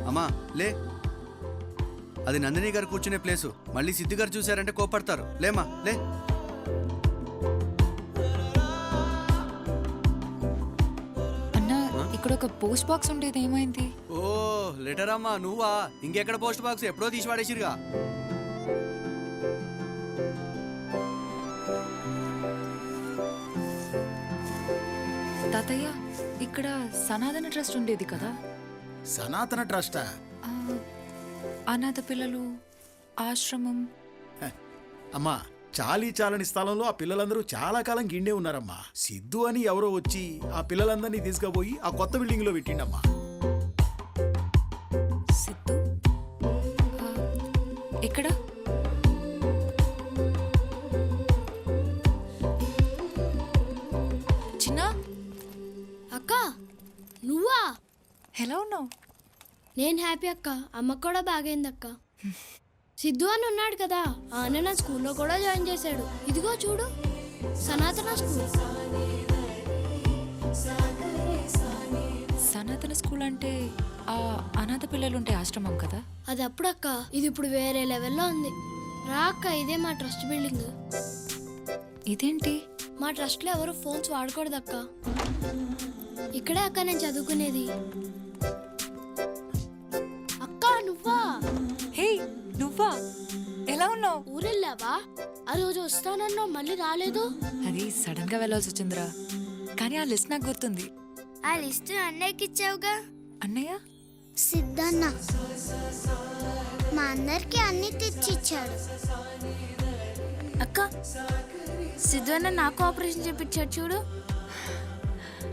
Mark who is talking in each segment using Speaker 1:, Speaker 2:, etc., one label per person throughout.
Speaker 1: అమ్మా లే, అది నందిని గారు కూర్చునే ప్లేసు. మళ్ళీ సిద్ధు గారు చూశారంటే కోపడతారు. లేమా లే.
Speaker 2: అన్నా, ఇక్కడ ఒక పోస్ట్ బాక్స్ ఉండేది, ఏమైంది?
Speaker 1: ఓ లెటర్ అమ్మా, నువ్వా? ఇంకెక్కడ పోస్ట్ బాక్స్, ఎప్పుడో తీసి పడేసిరుగా.
Speaker 2: తాతయ్య, ఇక్కడ సనాతన ట్రస్ట్ ఉండేది కదా?
Speaker 3: సనాతన ట్రస్టా?
Speaker 2: ఆ, అనాథ పిల్లలు ఆశ్రమం.
Speaker 3: అమ్మా, చాలీ చాలని స్థలంలో ఆ పిల్లలందరూ చాలా కాలం గిండే ఉన్నారమ్మా. సిద్ధు అని ఎవరో వచ్చి ఆ పిల్లలందరినీ తీసుకుపోయి ఆ కొత్త బిల్డింగ్ లో పెట్టిండమ్మా.
Speaker 2: సిద్ధు ఎక్కడ? చిన్న
Speaker 4: అక్క, నువ్వా?
Speaker 2: ఎలా ఉన్నావు?
Speaker 4: నేను హ్యాపీ అక్క. అమ్మకు కూడా బాగైంది అక్క. సిద్ధు అని ఉన్నాడు కదా, ఆ అన్న నా స్కూల్లో కూడా జాయిన్ చేశాడు. ఇదిగో చూడు, సనాతన స్కూల్.
Speaker 2: సనాతన స్కూల్ అంటే ఆ అనాథ పిల్లలుంటే ఆశ్రమం కదా?
Speaker 4: అది అప్పుడక్క, ఇది ఇప్పుడు వేరే లెవెల్లో ఉంది. రా అక్క, ఇదే మా ట్రస్ట్ బిల్డింగ్.
Speaker 2: ఇదేంటి?
Speaker 4: మా ట్రస్ట్లో ఎవరు ఫోన్స్ వాడకూడదు అక్క. ఇక్కడే అక్క నేను చదువుకునేది. అక్క, నువ్వా?
Speaker 2: హే, నువ్వా? ఎలా ఉన్నావు?
Speaker 4: ఊరెళ్ళావా? ఆ రోజు వస్తానన్నావు, మళ్ళీ రాలేదు.
Speaker 2: అది సడన్ గా వెళ్ళాల్సి వచ్చిందిరా, కానీ ఆ లిస్ట్ నాకు గుర్తుంది.
Speaker 4: ఆ లిస్ట్ అన్నయ్యకి ఇచ్చావుగా.
Speaker 2: అన్నయ్య?
Speaker 5: సిద్ధన్న మా అందరికి అన్ని తెచ్చిచ్చాడు.
Speaker 4: అక్క, సిద్ధు అన్న నాకు ఆపరేషన్ చేపించాడు చూడు.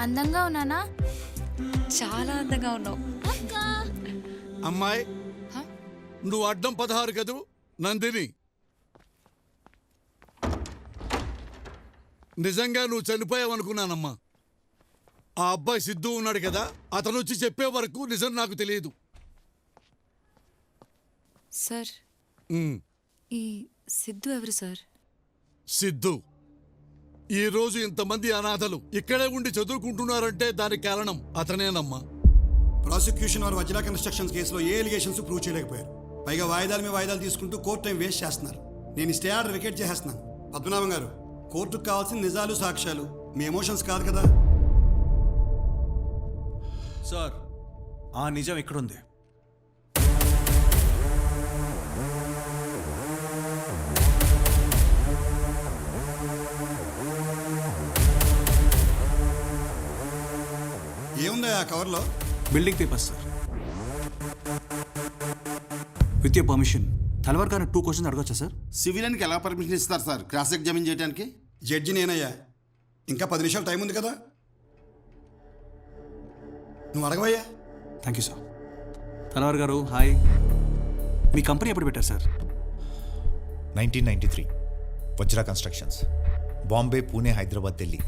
Speaker 4: అందంగా ఉన్నానా?
Speaker 2: చాలా అందంగా ఉన్నావు.
Speaker 4: అక్క,
Speaker 6: అమ్మాయి,
Speaker 2: హ?
Speaker 6: నువ్వు అడ్డం 16 కదూ నందిని. నిజంగా నువ్వు చనిపోయావనుకున్నానమ్మా. ఆ అబ్బాయి సిద్ధు ఉన్నాడు కదా, అతను వచ్చి చెప్పే వరకు నిజం నాకు తెలియదు.
Speaker 2: సార్, ఈ సిద్ధు ఎవరు సార్?
Speaker 6: సిద్ధు ఈ రోజు ఇంతమంది అనాథలు ఇక్కడే ఉండి చదువుకుంటున్నారంటే దానికి కారణం అతనేనమ్మా.
Speaker 7: ప్రాసిక్యూషన్ వారు వజ్రా కన్స్ట్రక్షన్స్ కేసులో ఏ ఎలిగేషన్స్ ప్రూవ్ చేయలేకపోయారు. పైగా వాయిదాల మీద వాయిదాలు తీసుకుంటూ కోర్టు టైం వేస్ట్ చేస్తున్నారు. నేను స్టే ఆర్డర్ వికెట్ చేసేస్తున్నాను. పద్మనాభం గారు, కోర్టుకు కావాల్సిన నిజాలు సాక్ష్యాలు, మీ ఎమోషన్స్ కాదు కదా.
Speaker 1: సార్, ఆ నిజం ఎక్కడుంది?
Speaker 7: ఏముందా ఆ కవర్లో?
Speaker 8: Building papers sir. With your permission Talwar గారు 2 క్వశ్చన్స్ అడగచ్చా సార్?
Speaker 9: సివిలియన్కి ఎలా పర్మిషన్ ఇస్తారు సార్ క్రాస్ ఎగ్జామిన్ చేయడానికి?
Speaker 7: జడ్జి నేనయ్యా. ఇంకా 10 నిమిషాలు టైం ఉంది కదా, నువ్వు అడగవయ్యా.
Speaker 8: Thank you sir. తలవార్ గారు హాయ్. మీ కంపెనీ ఎప్పుడు పెట్టారు sir?
Speaker 10: 1993 Vajra constructions. Bombay, Pune, Hyderabad, Delhi,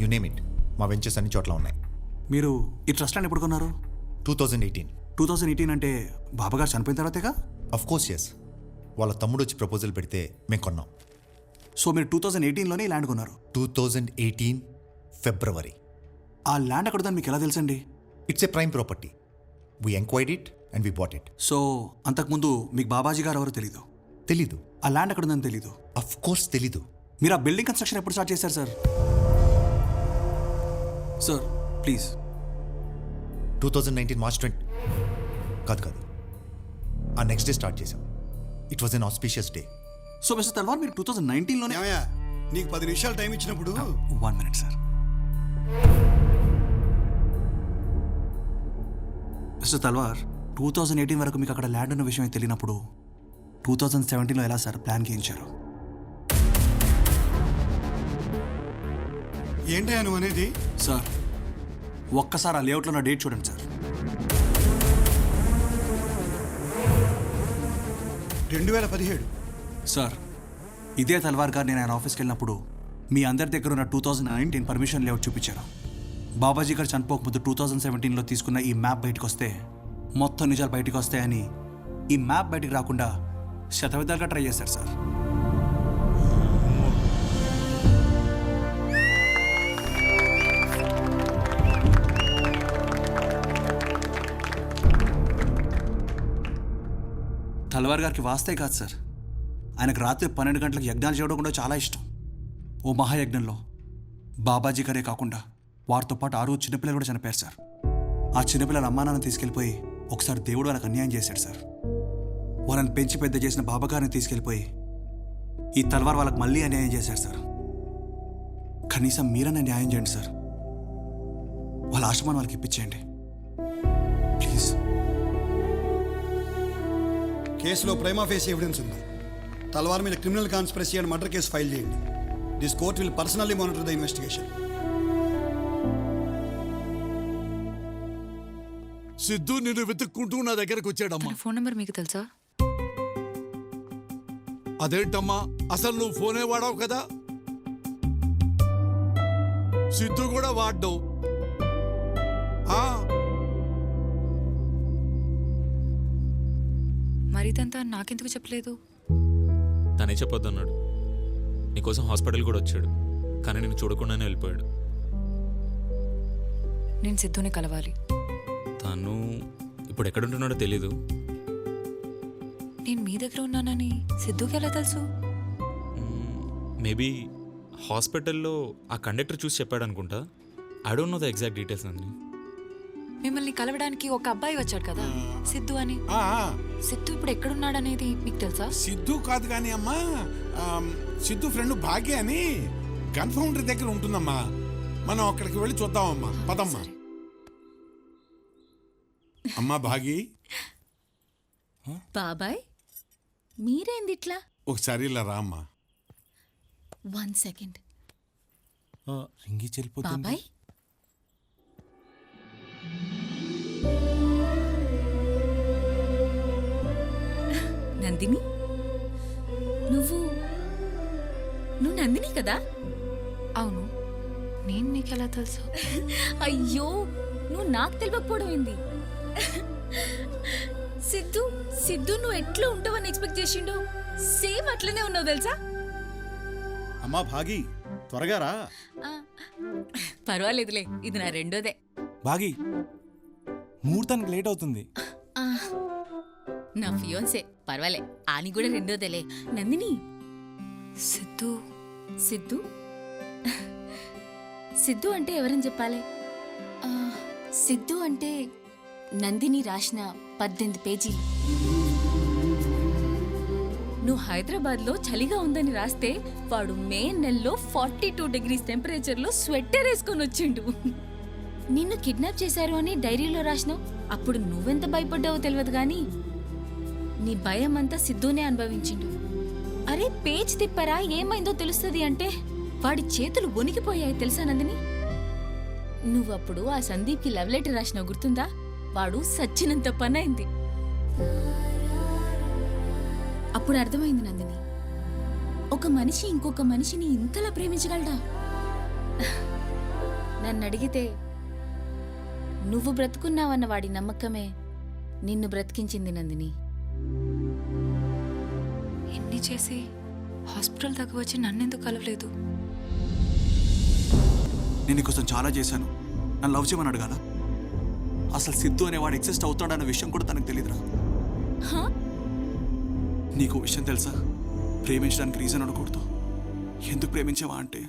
Speaker 10: you name it, మా వెంచర్స్ అన్ని చోట్ల ఉన్నాయి.
Speaker 8: మీరు ఈ ట్రస్ట్ ల్యాండ్ ఎప్పుడు కొన్నారు?
Speaker 10: 2018.
Speaker 8: 2018 అంటే బాబాగారు చనిపోయిన తర్వాతేగా?
Speaker 10: Of course yes. వాళ్ళ తమ్ముడు వచ్చి ప్రపోజల్ పెడితే మేము కొన్నాం.
Speaker 8: సో మీరు 2018లోనే ఈ ల్యాండ్ కొన్నారు?
Speaker 10: 2018 ఫిబ్రవరి.
Speaker 8: ఆ ల్యాండ్ అక్కడ మీకు ఎలా తెలుసండి?
Speaker 10: It's a prime property. We enquired it and we bought it.
Speaker 8: So అంతకుముందు మీకు బాబాజీ గారు ఎవరు తెలీదు?
Speaker 10: తెలీదు.
Speaker 8: ఆ ల్యాండ్ అక్కడ ఉందని తెలీదు?
Speaker 10: అఫ్ కోర్స్ తెలీదు.
Speaker 8: మీరు ఆ బిల్డింగ్ కన్స్ట్రక్షన్ ఎప్పుడు స్టార్ట్ చేశారు సార్? Sir please.
Speaker 10: 2019 మార్చ్ 20 కాదు, ఆ నెక్స్ట్ డే స్టార్ట్ చేసాం. It was an auspicious day.
Speaker 8: So mister Talwar, మీరు 2019లోనే?
Speaker 7: ఏమయ్యా, నీకు 10 నిమిషాలు టైం ఇచ్చినప్పుడు.
Speaker 8: 1 minute సార్. మిస్టర్ తల్వార్, 2018 వరకు మీకు అక్కడ ల్యాండ్ ఉన్న విషయం తెలియనప్పుడు 2017లో ఎలా సార్ ప్లాన్ గీయించారు?
Speaker 7: ఏంటయ్యా నువ్వు అనేది?
Speaker 8: సార్ ఒక్కసారి ఆ లేఅవుట్లో ఉన్న డేట్ చూడండి సార్.
Speaker 7: 2017.
Speaker 8: సార్ ఇదే తల్వార్ గారు నేను ఆయన ఆఫీస్కి వెళ్ళినప్పుడు మీ అందరి దగ్గర ఉన్న 2019 పర్మిషన్ లేఅవుట్ చూపించారు. బాబాజీ గారు చనిపోకముందు 2017లో తీసుకున్న ఈ మ్యాప్ బయటకు వస్తే మొత్తం నిజాలు బయటకు వస్తాయని ఈ మ్యాప్ బయటకు రాకుండా శతవిధాలుగా ట్రై చేశారు సార్. తల్వార్ గారికి వాస్తే కాదు సార్, ఆయనకు రాత్రి 12 గంటలకు యజ్ఞాలు చేయడం కూడా చాలా ఇష్టం. ఓ మహాయజ్ఞంలో బాబాజీ గారే కాకుండా వారితో పాటు 6 చిన్నపిల్లలు కూడా చనిపోయారు సార్. ఆ చిన్నపిల్లల అమ్మానాన్ని తీసుకెళ్ళిపోయి ఒకసారి దేవుడు వాళ్ళకి అన్యాయం చేశాడు సార్. వాళ్ళని పెంచి పెద్ద చేసిన బాబాగారిని తీసుకెళ్ళిపోయి ఈ తల్వార్ వాళ్ళకి మళ్ళీ అన్యాయం చేశారు సార్. కనీసం మీరన్నా న్యాయం చేయండి సార్. వాళ్ళ ఆశ్రమాన్ని వాళ్ళకి ఇప్పించేయండి ప్లీజ్.
Speaker 7: కేసులో ప్రైమా ఫేస్ ఎవిడెన్స్ ఉంది. తల్వార్ మీద criminal conspiracy and murder case file చేయండి. This court will personally monitor the investigation.
Speaker 6: Siddhu నిన్ను వెతుక్కుంటూ నా దగ్గరకు వచ్చాడమ్మా.
Speaker 2: తన ఫోన్ నెంబర్ మీకు తెలుసా?
Speaker 6: అదేంటమ్మా, అసలు నువ్వు ఫోనే వాడావు కదా? సిద్ధు కూడా వాడ్డావు.
Speaker 2: మరి ఇదంతా నాకెందుకు చెప్పలేదు?
Speaker 11: తనే చెప్పొద్దన్నాడు. నీకోసం హాస్పిటల్ కూడా వచ్చాడు, కానీ నేను చూడకుండానే వెళ్ళిపోయాడు.
Speaker 2: నేను సిద్ధుని కలవాలి.
Speaker 11: తను ఇప్పుడు ఎక్కడుంటున్నాడో తెలీదు.
Speaker 2: నేను మీ దగ్గర ఉన్నానని సిద్ధుకి ఎలా తెలుసు?
Speaker 11: మేబీ హాస్పిటల్లో ఆ కండక్టర్ చూసి చెప్పాడు అనుకుంటా. I don't know the exact details అండి.
Speaker 2: మిమ్మల్ని కలవడానికి ఒక అబ్బాయి వచ్చాడు కదా, సిద్ధు అని. సిద్ధు ఇప్పుడు ఎక్కడున్నాడనేది మీకు తెలుసా?
Speaker 12: సిద్ధు కాదు కానీ అమ్మా, సిద్ధు ఫ్రెండ్ భాగ్య అని గన్ ఫౌండరీ దగ్గర ఉంటుందమ్మా. మనం అక్కడికి వెళ్ళి చూద్దామమ్మా, పదమ్మా. అమ్మా భాగి.
Speaker 13: బాబాయ్ మీరేంది ఇట్లా?
Speaker 12: ఒకసారి ఇలా రా అమ్మా.
Speaker 13: 1 సెకండ్.
Speaker 12: రింగి చెల్లిపోతుంది.
Speaker 13: బాబాయ్ నందిని, నువ్వు నందిని కదా?
Speaker 2: అవును. నేను నీకెలా తెలుసు?
Speaker 13: అయ్యో, నువ్వు నాకు తెలియకపోవడం ఏంది? సిద్ధు నువ్వు ఎట్లా ఉంటావని ఎక్స్పెక్ట్ చేసిండు. సేమ్ అట్లనే ఉన్నావు తెలుసా?
Speaker 3: అమ్మా భాగి, త్వరగా రా.
Speaker 13: పర్వాలేదులే, ఇది నా రెండోదే.
Speaker 12: భాగి, ముహూర్తానికి లేట్ అవుతుంది.
Speaker 13: నా ఫియోన్సే, పర్వాలే, ఆని కూడా రెండోదేలే. నందిని.
Speaker 2: సిద్ధు
Speaker 13: సిద్ధు సిద్ధు అంటే ఎవరని చెప్పాలి? సిద్ధు అంటే నందిని రాసిన 18 పేజీలు. నువ్వు హైదరాబాద్లో చలిగా ఉందని రాస్తే వాడు మే నెలలో 42 డిగ్రీస్ టెంపరేచర్లో స్వెట్టర్ వేసుకొని వచ్చిండు. నిన్ను కిడ్నాప్ చేశారు అని డైరీలో రాసినావు. అప్పుడు నువ్వెంత భయపడ్డావో తెలియదు గాని నీ భయం అంతా సిద్ధునే అనుభవించిండు. అరే పేజ్ తిప్పరా ఏమైందో తెలుస్తుంది అంటే వాడి చేతులు వణికిపోయాయి తెలుసా నందిని? నువ్వప్పుడు ఆ సందీప్కి లవ్ లెటర్ రాసినావు గుర్తుందా? వాడు సచ్చినంత పనైంది. అప్పుడు అర్థమైంది నందిని, ఒక మనిషి ఇంకొక మనిషిని ఇంతలా ప్రేమించగలడా? నన్ను అడిగితే నువ్వు బ్రతుకున్నావన్న వాడి నమ్మకమే నిన్ను బ్రతికించింది నందిని.
Speaker 2: ఎన్ని చేసి హాస్పిటల్ దాకా వచ్చి నన్నెందుకు కలవలేదు?
Speaker 8: నేను నీకోసం చాలా చేశాను, నన్ను లవ్ చేయమని అడగాల? అసలు సిద్ధు అనేవాడు ఎగ్జిస్ట్ అవుతాడన్న విషయం కూడా తనకు తెలియదురా. నీకు విషయం తెలుసా? ప్రేమించడానికి రీజన్ ఉండకూడదు, ఎందుకు ప్రేమించావా అంటే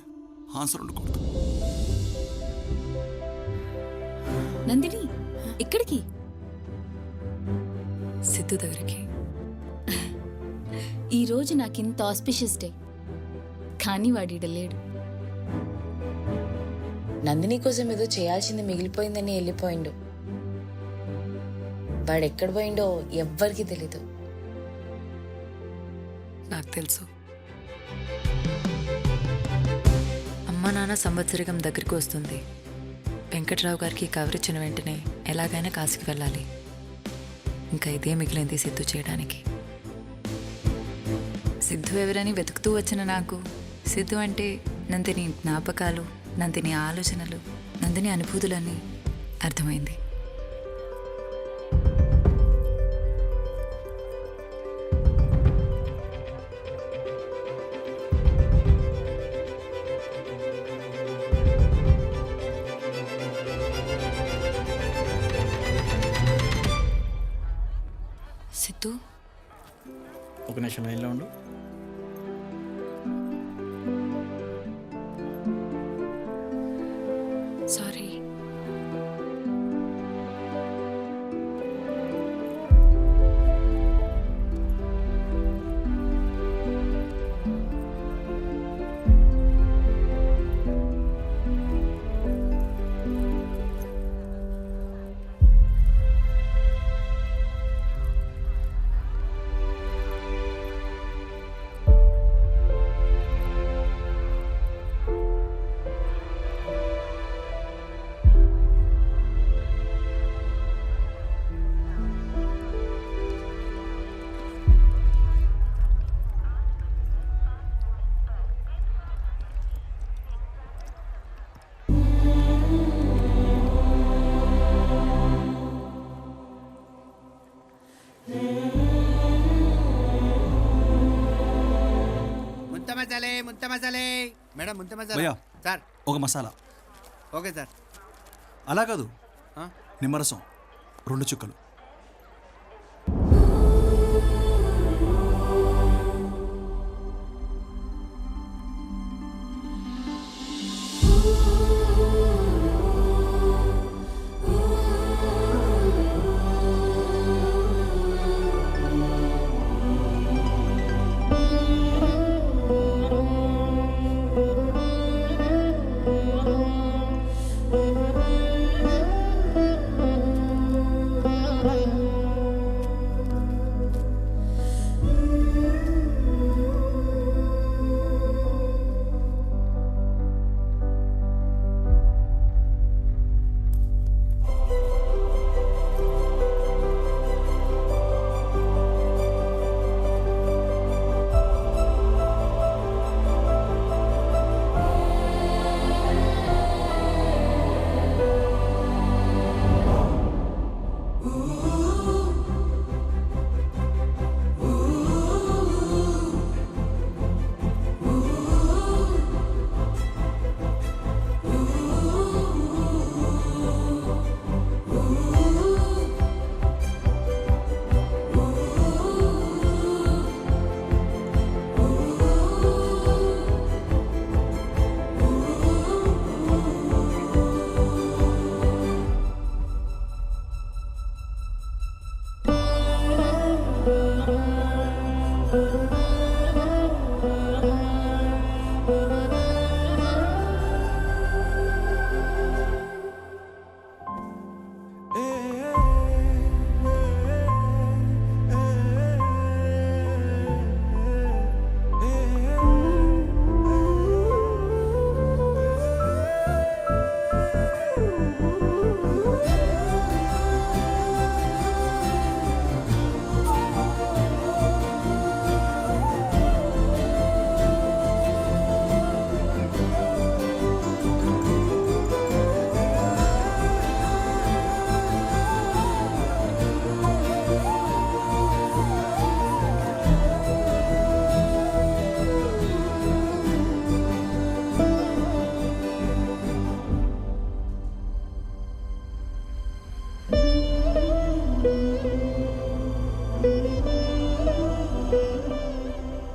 Speaker 8: ఆన్సర్ ఉండకూడదు.
Speaker 13: నందిని ఎక్కడికి?
Speaker 2: సిద్ధు దగ్గరికి.
Speaker 13: ఈరోజు నాకింత ఆస్పిషియస్ డే, కానీ వాడిడ లేడు.
Speaker 14: నందిని కోసం ఏదో చేయాల్సింది మిగిలిపోయిందని వెళ్ళిపోయిండు. వాడెక్కడ పోయిండో ఎవ్వరికి తెలీదు.
Speaker 2: నాకు తెలుసు. అమ్మ నాన్న సంవత్సరికం దగ్గరికి వస్తుంది. వెంకట్రావు గారికి కవర్ ఇచ్చిన వెంటనే ఎలాగైనా కాశీకి వెళ్ళాలి. ఇంకా ఇదే మిగిలింది సిద్ధు చేయడానికి. సిద్ధు ఎవరని వెతుకుతూ వచ్చిన నాకు సిద్ధు అంటే నందిని జ్ఞాపకాలు, నందిని ఆలోచనలు, నందిని అనుభూతులని అర్థమైంది. సిద్ధు,
Speaker 15: ఒక నిమిషం లైన్లో ఉండు.
Speaker 2: సారీ.
Speaker 1: ముంత మసాలే మేడం, ముంత మసాలా
Speaker 8: భయ్యా
Speaker 1: సార్.
Speaker 8: ఒక మసాలా.
Speaker 1: Okay sir.
Speaker 8: అలా కాదు,
Speaker 1: ఆ?
Speaker 8: నిమ్మరసం 2 చుక్కలు.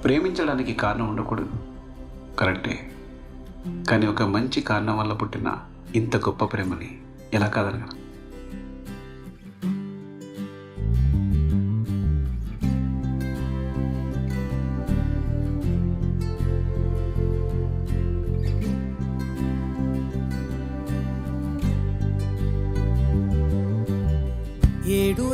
Speaker 8: ప్రేమించడానికి కారణం ఉండకూడదు, కరెక్టే. కానీ ఒక మంచి కారణం వల్ల పుట్టిన ఇంత గొప్ప ప్రేమని ఎలా కాదనగలం?
Speaker 16: ఏడు